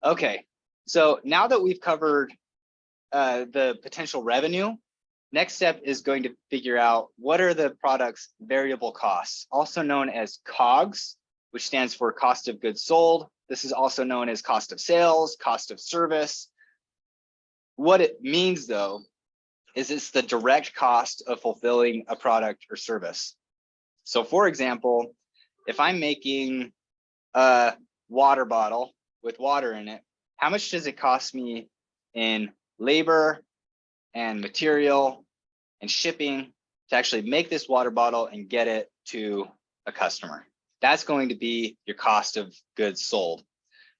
Okay, so now that we've covered the potential revenue, next step is going to figure out what are the product's variable costs, also known as COGS, which stands for cost of goods sold. This is also known as cost of sales, cost of service. What it means, though, is it's the direct cost of fulfilling a product or service. So for example, if I'm making a water bottle with water in it, how much does it cost me in labor and material and shipping to actually make this water bottle and get it to a customer? That's going to be your cost of goods sold.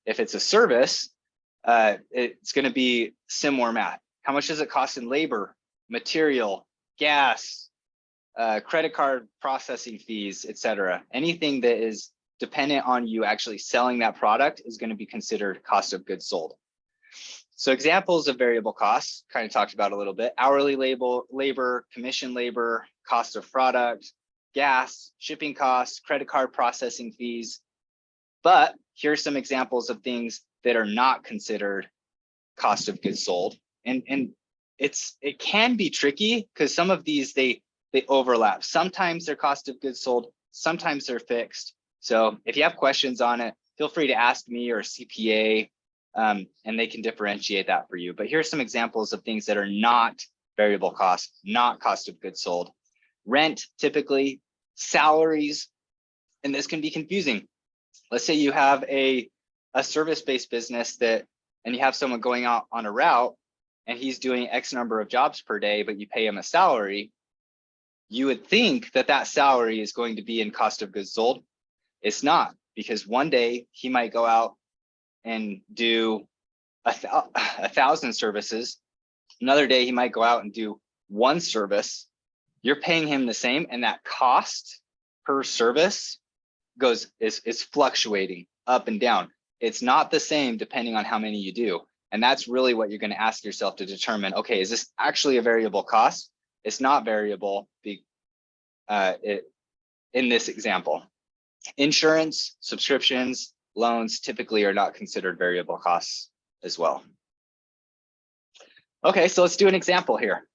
If it's a service, it's going to be similar math. How much does it cost in labor, material, gas, credit card processing fees, etc.? Anything that is dependent on you actually selling that product is going to be considered cost of goods sold. So examples of variable costs, kind of talked about a little bit: hourly labor, commission labor, cost of product, gas, shipping costs, credit card processing fees. But here's some examples of things that are not considered cost of goods sold. And it can be tricky because some of these, they overlap. Sometimes they're cost of goods sold, sometimes they're fixed. So if you have questions on it, feel free to ask me or CPA, and they can differentiate that for you. But here's some examples of things that are not variable costs, not cost of goods sold. Rent, typically, salaries, and this can be confusing. Let's say you have a service-based business and you have someone going out on a route and he's doing X number of jobs per day, but you pay him a salary. You would think that that salary is going to be in cost of goods sold. It's not, because one day he might go out and do 1,000 services. Another day he might go out and do one service. You're paying him the same, and that cost per service is fluctuating up and down. It's not the same depending on how many you do. And that's really what you're going to ask yourself to determine, okay, is this actually a variable cost? It's not variable in this example. Insurance, subscriptions, loans typically are not considered variable costs as well. Okay, so let's do an example here.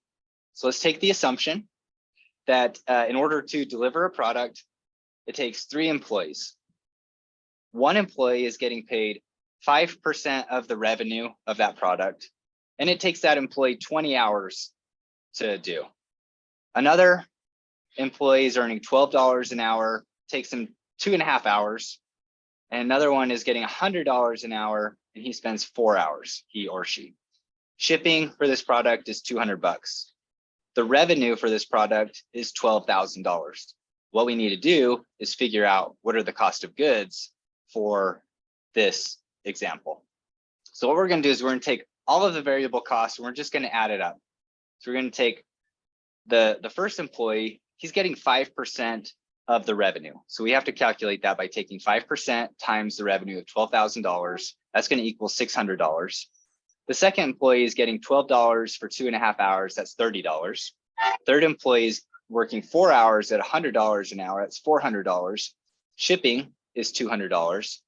So let's take the assumption that in order to deliver a product, it takes 3 employees. One employee is getting paid 5% of the revenue of that product, and it takes that employee 20 hours to do. Another employee is earning $12 an hour, takes him 2.5 hours, and another one is getting $100 an hour, and he spends 4 hours, he or she. Shipping for this product is $200. The revenue for this product is $12,000. What we need to do is figure out what are the cost of goods for this example. So what we're going to do is we're going to take all of the variable costs and we're just going to add it up. So we're going to take the first employee, he's getting 5% of the revenue. So we have to calculate that by taking 5% times the revenue of $12,000. That's going to equal $600. The second employee is getting $12 for 2.5 hours. That's $30. Third employee is working 4 hours at $100 an hour. That's $400. Shipping is $200.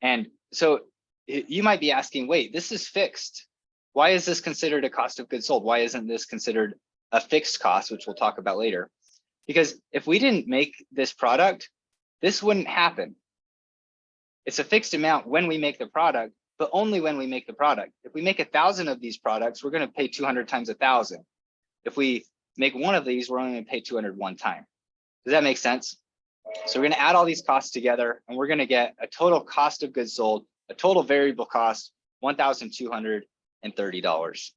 And so you might be asking, wait, this is fixed. Why is this considered a cost of goods sold? Why isn't this considered a fixed cost, which we'll talk about later? Because if we didn't make this product, this wouldn't happen. It's a fixed amount when we make the product, but only when we make the product. If we make 1,000 of these products, we're going to pay 200 times 1,000. If we make one of these, we're only going to pay 200 one time. Does that make sense? So we're going to add all these costs together, and we're going to get a total cost of goods sold, a total variable cost, $1,230.